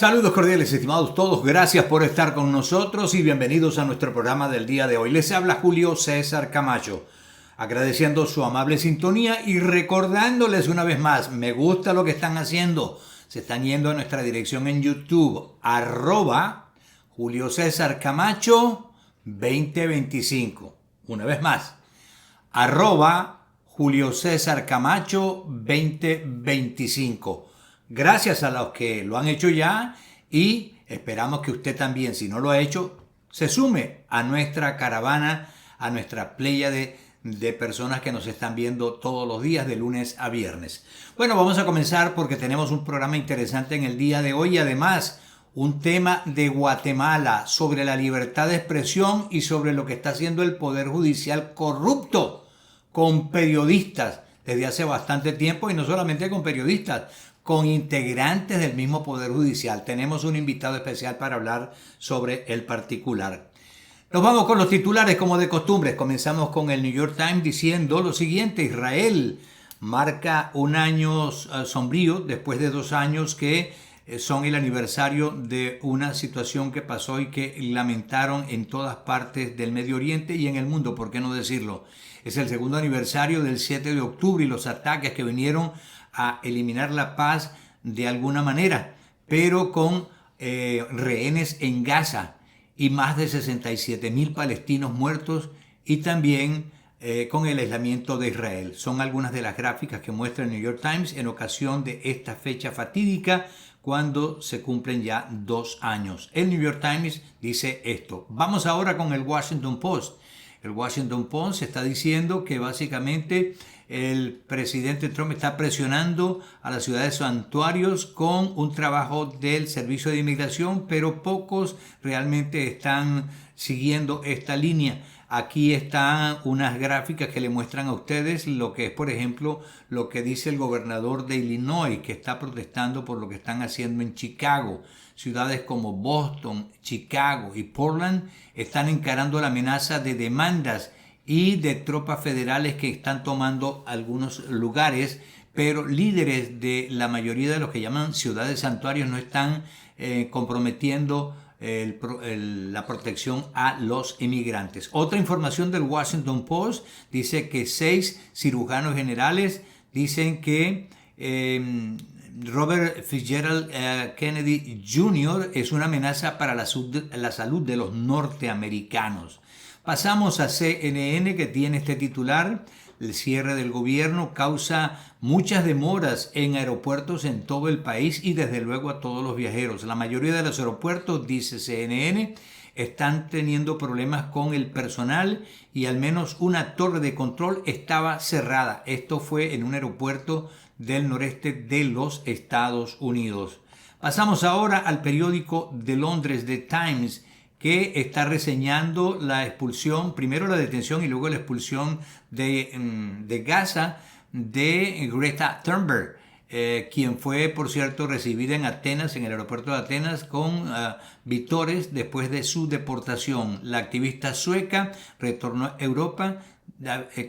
Saludos cordiales, estimados todos. Gracias por estar con nosotros y bienvenidos a nuestro programa del día de hoy. Les habla Julio César Camacho, agradeciendo su amable sintonía y recordándoles una vez más, me gusta lo que están haciendo. Se están yendo a nuestra dirección en YouTube, @Julio César Camacho 2025. Una vez más, @Julio César Camacho 2025. Gracias a los que lo han hecho ya y esperamos que usted también, si no lo ha hecho, se sume a nuestra caravana, a nuestra pléyade de personas que nos están viendo todos los días de lunes a viernes. Bueno, vamos a comenzar porque tenemos un programa interesante en el día de hoy y además un tema de Guatemala sobre la libertad de expresión y sobre lo que está haciendo el Poder Judicial corrupto con periodistas desde hace bastante tiempo y no solamente con periodistas, con integrantes del mismo Poder Judicial. Tenemos un invitado especial para hablar sobre el particular. Nos vamos con los titulares como de costumbre. Comenzamos con el New York Times diciendo lo siguiente: Israel marca un año sombrío después de 2 años que son el aniversario de una situación que pasó y que lamentaron en todas partes del Medio Oriente y en el mundo, ¿por qué no decirlo? Es el segundo aniversario del 7 de octubre y los ataques que vinieron a eliminar la paz de alguna manera, pero con rehenes en Gaza y más de 67,000 palestinos muertos y también con el aislamiento de Israel. Son algunas de las gráficas que muestra el New York Times en ocasión de esta fecha fatídica cuando se cumplen ya 2 años. El New York Times dice esto. Vamos ahora con el Washington Post. El Washington Post está diciendo que básicamente el presidente Trump está presionando a las ciudades santuarios con un trabajo del Servicio de Inmigración, pero pocos realmente están siguiendo esta línea. Aquí están unas gráficas que le muestran a ustedes lo que es, por ejemplo, lo que dice el gobernador de Illinois, que está protestando por lo que están haciendo en Chicago. Ciudades como Boston, Chicago y Portland están encarando la amenaza de demandas y de tropas federales que están tomando algunos lugares, pero líderes de la mayoría de los que llaman ciudades santuarios no están comprometiendo la protección a los inmigrantes. Otra información del Washington Post dice que 6 cirujanos generales dicen que Robert Fitzgerald Kennedy Jr. es una amenaza para la salud de los norteamericanos. Pasamos a CNN, que tiene este titular: el cierre del gobierno causa muchas demoras en aeropuertos en todo el país y desde luego a todos los viajeros. La mayoría de los aeropuertos, dice CNN, están teniendo problemas con el personal y al menos una torre de control estaba cerrada. Esto fue en un aeropuerto del noreste de los Estados Unidos. Pasamos ahora al periódico de Londres, The Times, que está reseñando la expulsión, primero la detención y luego la expulsión de Gaza de Greta Thunberg, quien fue, por cierto, recibida en Atenas, en el aeropuerto de Atenas, con vítores después de su deportación. La activista sueca retornó a Europa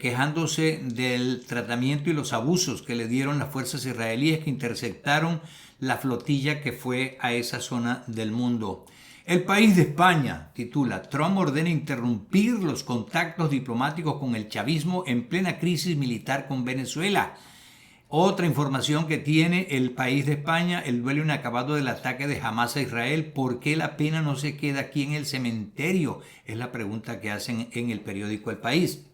quejándose del tratamiento y los abusos que le dieron las fuerzas israelíes que interceptaron la flotilla que fue a esa zona del mundo. El País de España titula: Trump ordena interrumpir los contactos diplomáticos con el chavismo en plena crisis militar con Venezuela. Otra información que tiene el País de España: el duelo inacabado del ataque de Hamas a Israel. ¿Por qué la pena no se queda aquí en el cementerio? Es la pregunta que hacen en el periódico El País.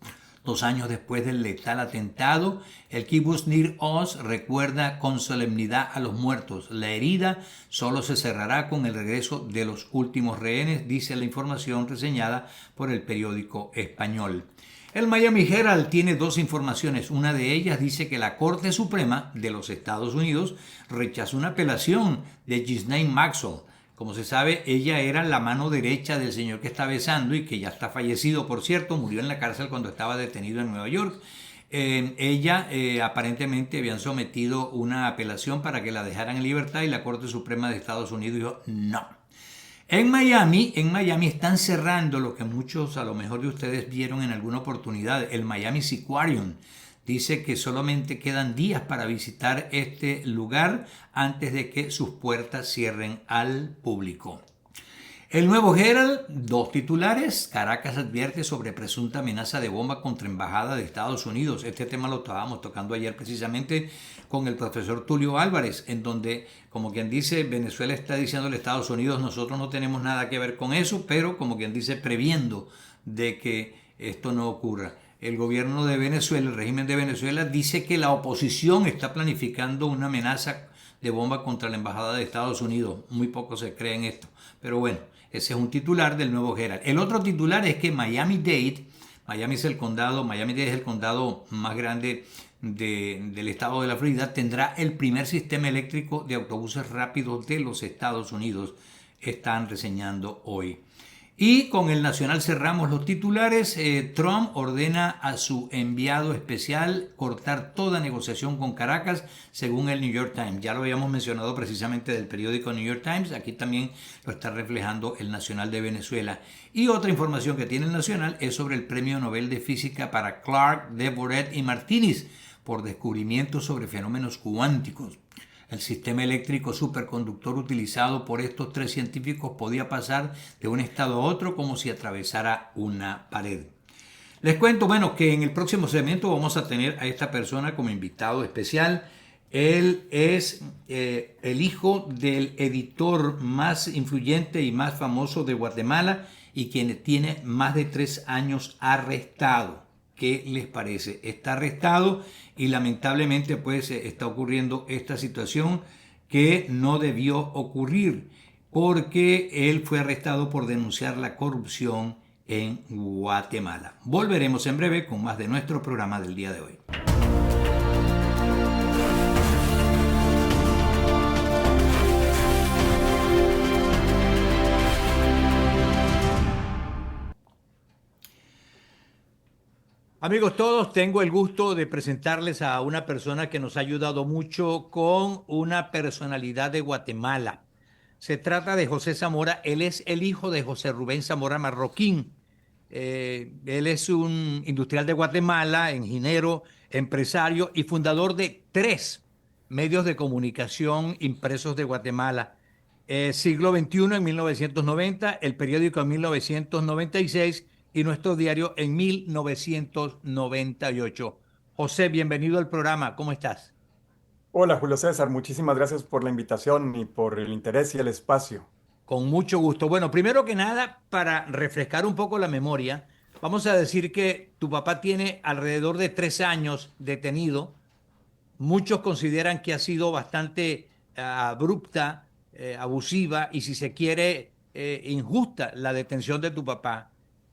2 años después del letal atentado, el Kibbutz Nir Oz recuerda con solemnidad a los muertos. La herida solo se cerrará con el regreso de los últimos rehenes, dice la información reseñada por el periódico español. El Miami Herald tiene 2 informaciones. Una de ellas dice que la Corte Suprema de los Estados Unidos rechazó una apelación de Ghislaine Maxwell. Como se sabe, ella era la mano derecha del señor que está besando y que ya está fallecido, por cierto, murió en la cárcel cuando estaba detenido en Nueva York. Ella aparentemente habían sometido una apelación para que la dejaran en libertad y la Corte Suprema de Estados Unidos dijo no. En Miami están cerrando lo que muchos a lo mejor de ustedes vieron en alguna oportunidad, el Miami Seaquarium. dice que solamente quedan días para visitar este lugar antes de que sus puertas cierren al público. El Nuevo Herald, dos titulares. Caracas advierte sobre presunta amenaza de bomba contra embajada de Estados Unidos. Este tema lo estábamos tocando ayer precisamente con el profesor Tulio Álvarez, en donde, como quien dice, Venezuela está diciéndole a Estados Unidos, nosotros no tenemos nada que ver con eso, pero como quien dice, previendo de que esto no ocurra. El gobierno de Venezuela, el régimen de Venezuela, dice que la oposición está planificando una amenaza de bomba contra la embajada de Estados Unidos. Muy poco se cree en esto, pero bueno. Ese es un titular del Nuevo Herald. El otro titular es que Miami-Dade es el condado más grande del estado de la Florida, tendrá el primer sistema eléctrico de autobuses rápidos de los Estados Unidos, están reseñando hoy. Y con el Nacional cerramos los titulares. Trump ordena a su enviado especial cortar toda negociación con Caracas, según el New York Times. Ya lo habíamos mencionado precisamente del periódico New York Times. Aquí también lo está reflejando el Nacional de Venezuela. Y otra información que tiene el Nacional es sobre el Premio Nobel de Física para Clark, Devoret y Martínez por descubrimientos sobre fenómenos cuánticos. El sistema eléctrico superconductor utilizado por estos tres científicos podía pasar de un estado a otro como si atravesara una pared. Les cuento, bueno, que en el próximo segmento vamos a tener a esta persona como invitado especial. Él es el hijo del editor más influyente y más famoso de Guatemala y quien tiene más de 3 años arrestado. ¿Qué les parece? Está arrestado y lamentablemente pues está ocurriendo esta situación que no debió ocurrir porque él fue arrestado por denunciar la corrupción en Guatemala. Volveremos en breve con más de nuestro programa del día de hoy. Amigos todos, tengo el gusto de presentarles a una persona que nos ha ayudado mucho con una personalidad de Guatemala. Se trata de José Zamora. Él es el hijo de José Rubén Zamora Marroquín. Él es un industrial de Guatemala, ingeniero, empresario y fundador de 3 medios de comunicación impresos de Guatemala. Siglo XXI en 1990, el periódico en 1996 y nuestro diario en 1998. José, bienvenido al programa. ¿Cómo estás? Hola Julio César, muchísimas gracias por la invitación y por el interés y el espacio. Con mucho gusto. Bueno, primero que nada, para refrescar un poco la memoria, vamos a decir que tu papá tiene alrededor de 3 años detenido. Muchos consideran que ha sido bastante abrupta, abusiva y, si se quiere, injusta la detención de tu papá.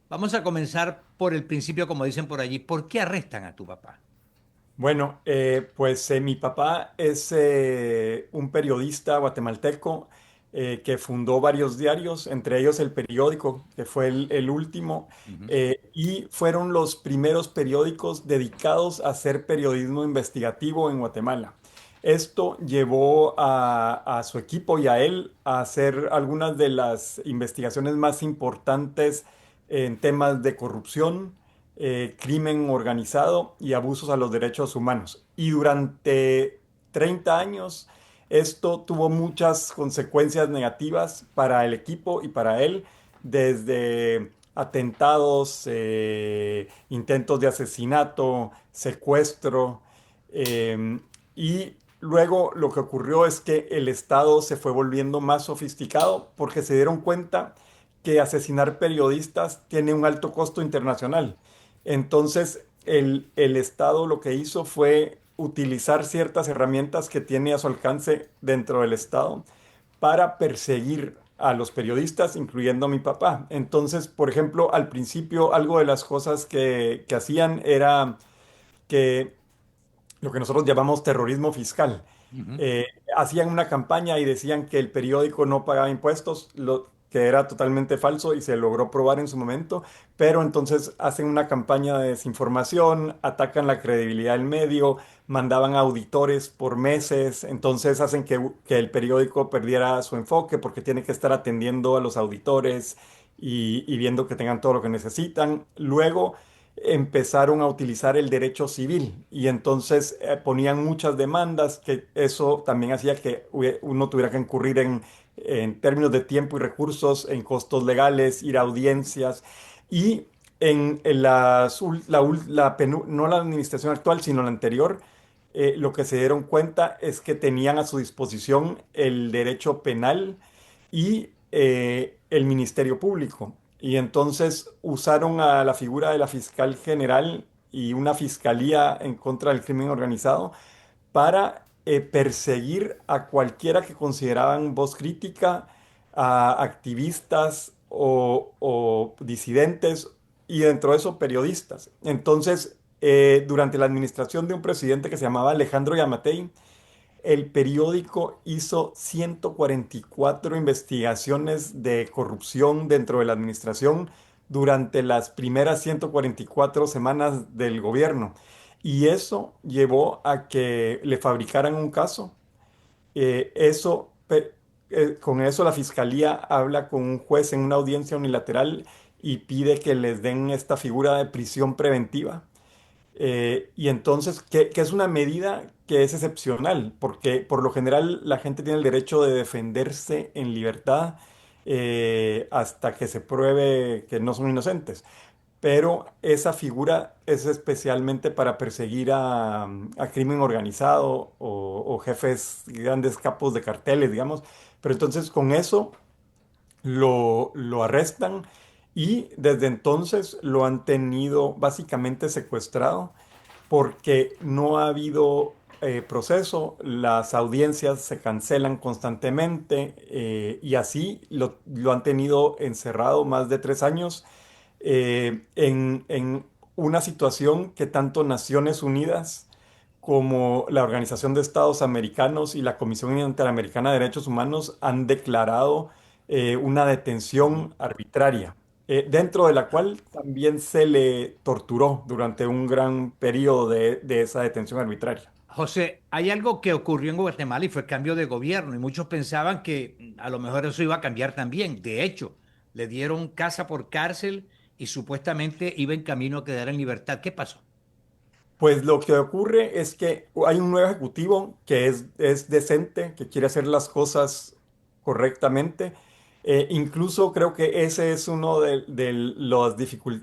Vamos a comenzar por el principio, como dicen por allí. ¿Por qué arrestan a tu papá? Bueno, mi papá es un periodista guatemalteco que fundó varios diarios, entre ellos El Periódico, que fue el último, Ujú. y fueron los primeros periódicos dedicados a hacer periodismo investigativo en Guatemala. Esto llevó a su equipo y a él a hacer algunas de las investigaciones más importantes en temas de corrupción, crimen organizado y abusos a los derechos humanos. Y durante 30 años esto tuvo muchas consecuencias negativas para el equipo y para él, desde atentados, intentos de asesinato, secuestro, y luego lo que ocurrió es que el Estado se fue volviendo más sofisticado porque se dieron cuenta que asesinar periodistas tiene un alto costo internacional. Entonces, el Estado lo que hizo fue utilizar ciertas herramientas que tiene a su alcance dentro del Estado para perseguir a los periodistas, incluyendo a mi papá. Entonces, por ejemplo, al principio, algo de las cosas que hacían era que lo que nosotros llamamos terrorismo fiscal. Ujú. Eh, Hacían una campaña y decían que el periódico no pagaba impuestos, lo que era totalmente falso y se logró probar en su momento, pero entonces hacen una campaña de desinformación, atacan la credibilidad del medio, mandaban auditores por meses, entonces hacen que el periódico perdiera su enfoque porque tiene que estar atendiendo a los auditores y viendo que tengan todo lo que necesitan. Luego empezaron a utilizar el derecho civil y entonces ponían muchas demandas, que eso también hacía que uno tuviera que incurrir en términos de tiempo y recursos, en costos legales, ir a audiencias y en no la administración actual, sino la anterior, lo que se dieron cuenta es que tenían a su disposición el derecho penal y el Ministerio Público. Y entonces usaron a la figura de la fiscal general y una fiscalía en contra del crimen organizado para perseguir a cualquiera que consideraban voz crítica, a activistas o disidentes y dentro de eso periodistas. Entonces, durante la administración de un presidente que se llamaba Alejandro Yamatei, el periódico hizo 144 investigaciones de corrupción dentro de la administración durante las primeras 144 semanas del gobierno. Y eso llevó a que le fabricaran un caso. Con eso la fiscalía habla con un juez en una audiencia unilateral y pide que les den esta figura de prisión preventiva. Y entonces, que es una medida que es excepcional, porque por lo general la gente tiene el derecho de defenderse en libertad hasta que se pruebe que no son inocentes. Pero esa figura es especialmente para perseguir a crimen organizado o jefes, grandes capos de carteles, digamos. Pero entonces con eso lo arrestan y desde entonces lo han tenido básicamente secuestrado porque no ha habido proceso, las audiencias se cancelan constantemente y así lo han tenido encerrado más de 3 años en una situación que tanto Naciones Unidas como la Organización de Estados Americanos y la Comisión Interamericana de Derechos Humanos han declarado una detención arbitraria, dentro de la cual también se le torturó durante un gran periodo de esa detención arbitraria. José, hay algo que ocurrió en Guatemala y fue el cambio de gobierno y muchos pensaban que a lo mejor eso iba a cambiar también. De hecho, le dieron casa por cárcel y supuestamente iba en camino a quedar en libertad. ¿Qué pasó? Pues lo que ocurre es que hay un nuevo ejecutivo que es decente, que quiere hacer las cosas correctamente. Incluso creo que ese es uno de las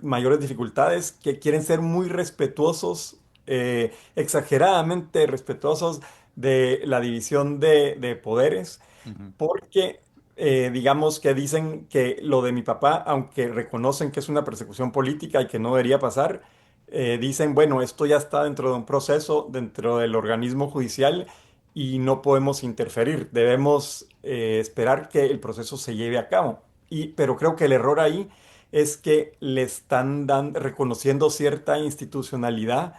mayores dificultades, que quieren ser muy respetuosos, exageradamente respetuosos de la división de poderes, Ujú. porque digamos que dicen que lo de mi papá, aunque reconocen que es una persecución política y que no debería pasar, dicen, bueno, esto ya está dentro de un proceso, dentro del organismo judicial y no podemos interferir. Debemos esperar que el proceso se lleve a cabo. Pero creo que el error ahí es que le están reconociendo cierta institucionalidad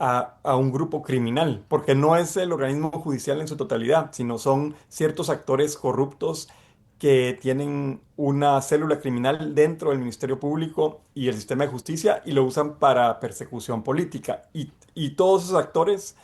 a un grupo criminal, porque no es el organismo judicial en su totalidad, sino son ciertos actores corruptos que tienen una célula criminal dentro del Ministerio Público y el sistema de justicia y lo usan para persecución política. Y todos esos actores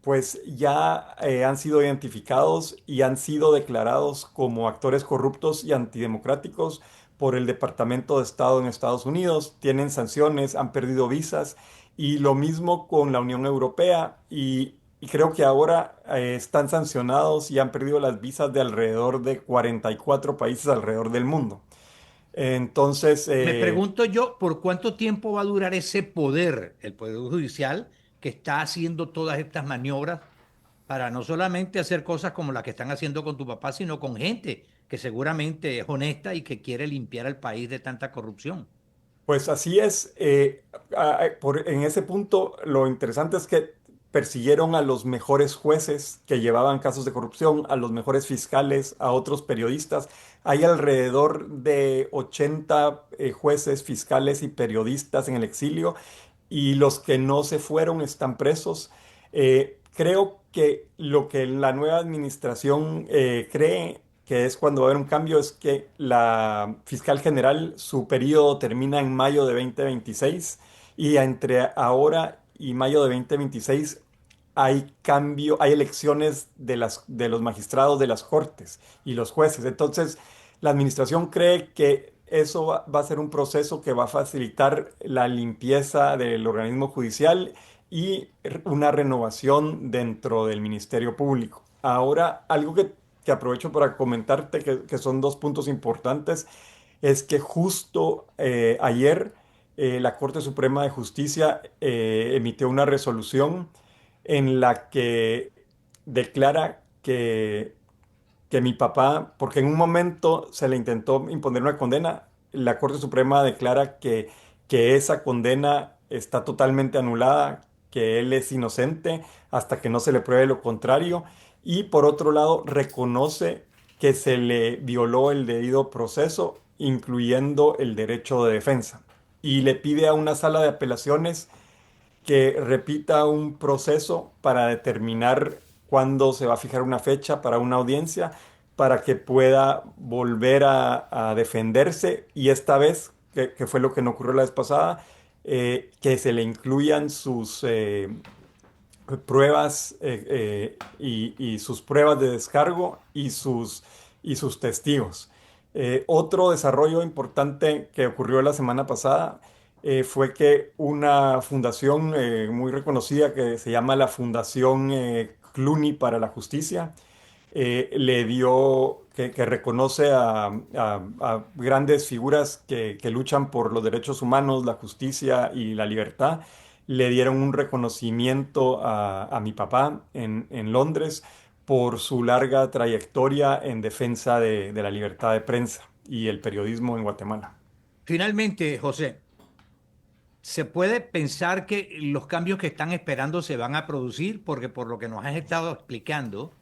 pues ya han sido identificados y han sido declarados como actores corruptos y antidemocráticos por el Departamento de Estado en Estados Unidos. Tienen sanciones, han perdido visas y lo mismo con la Unión Europea y creo que ahora están sancionados y han perdido las visas de alrededor de 44 países alrededor del mundo. Entonces, Me pregunto yo, ¿por cuánto tiempo va a durar ese poder, el poder judicial, que está haciendo todas estas maniobras para no solamente hacer cosas como las que están haciendo con tu papá, sino con gente que seguramente es honesta y que quiere limpiar al país de tanta corrupción? pues así es. En ese punto, lo interesante es que persiguieron a los mejores jueces que llevaban casos de corrupción, a los mejores fiscales, a otros periodistas. Hay alrededor de 80 jueces, fiscales y periodistas en el exilio y los que no se fueron están presos. Creo que lo que la nueva administración cree que es cuando va a haber un cambio, es que la fiscal general, su periodo termina en mayo de 2026 y entre ahora y mayo de 2026 hay cambio, hay elecciones de los magistrados de las cortes y los jueces. Entonces, la administración cree que eso va a ser un proceso que va a facilitar la limpieza del organismo judicial y una renovación dentro del Ministerio Público. Ahora, algo que aprovecho para comentarte, que son dos puntos importantes, es que justo ayer la Corte Suprema de Justicia emitió una resolución en la que declara que mi papá, porque en un momento se le intentó imponer una condena, la Corte Suprema declara que esa condena está totalmente anulada, que él es inocente hasta que no se le pruebe lo contrario, y por otro lado reconoce que se le violó el debido proceso, incluyendo el derecho de defensa, y le pide a una sala de apelaciones que repita un proceso para determinar cuándo se va a fijar una fecha para una audiencia, para que pueda volver a defenderse y esta vez, que fue lo que no ocurrió la vez pasada, que se le incluyan sus pruebas y sus pruebas de descargo y sus testigos. Otro desarrollo importante que ocurrió la semana pasada fue que una fundación muy reconocida que se llama la Fundación Clooney para la Justicia le dio, que reconoce a grandes figuras que luchan por los derechos humanos, la justicia y la libertad. Le dieron un reconocimiento a mi papá en Londres por su larga trayectoria en defensa de la libertad de prensa y el periodismo en Guatemala. Finalmente, José, ¿se puede pensar que los cambios que están esperando se van a producir? Porque por lo que nos has estado explicando,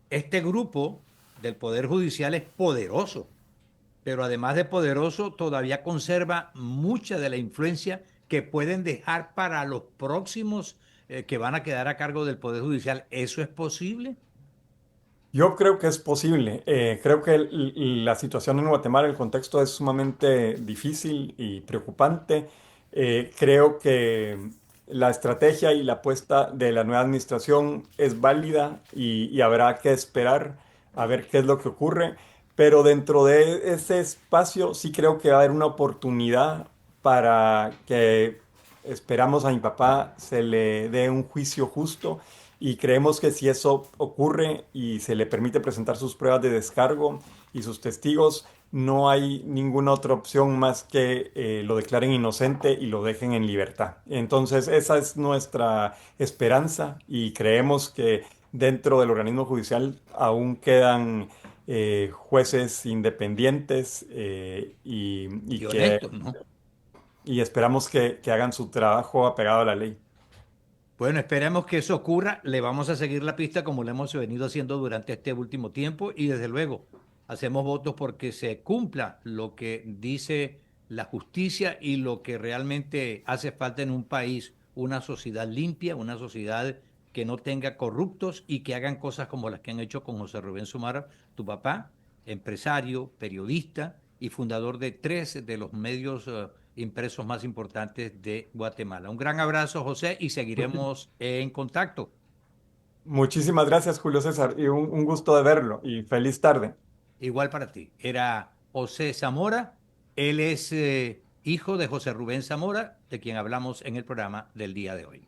este grupo del Poder Judicial es poderoso, pero además de poderoso, todavía conserva mucha de la influencia que pueden dejar para los próximos que van a quedar a cargo del Poder Judicial. ¿Eso es posible? Yo creo que es posible. Creo que la situación en Guatemala, el contexto es sumamente difícil y preocupante. Creo que la estrategia y la apuesta de la nueva administración es válida y habrá que esperar a ver qué es lo que ocurre. Pero dentro de ese espacio sí creo que va a haber una oportunidad para que esperamos a mi papá se le dé un juicio justo y creemos que si eso ocurre y se le permite presentar sus pruebas de descargo y sus testigos, no hay ninguna otra opción más que lo declaren inocente y lo dejen en libertad. Entonces, esa es nuestra esperanza y creemos que dentro del organismo judicial aún quedan jueces independientes Y honesto, ¿no? y esperamos que hagan su trabajo apegado a la ley. Bueno, esperemos que eso ocurra. Le vamos a seguir la pista como lo hemos venido haciendo durante este último tiempo y desde luego hacemos votos porque se cumpla lo que dice la justicia y lo que realmente hace falta en un país, una sociedad limpia, una sociedad que no tenga corruptos y que hagan cosas como las que han hecho con José Rubén Sumar, tu papá, empresario, periodista y fundador de tres de los medios impresos más importantes de Guatemala. Un gran abrazo, José, y seguiremos en contacto. Muchísimas gracias, Julio César, y un gusto de verlo y feliz tarde. Igual para ti. Era José Zamora. Él es hijo de José Rubén Zamora, de quien hablamos en el programa del día de hoy.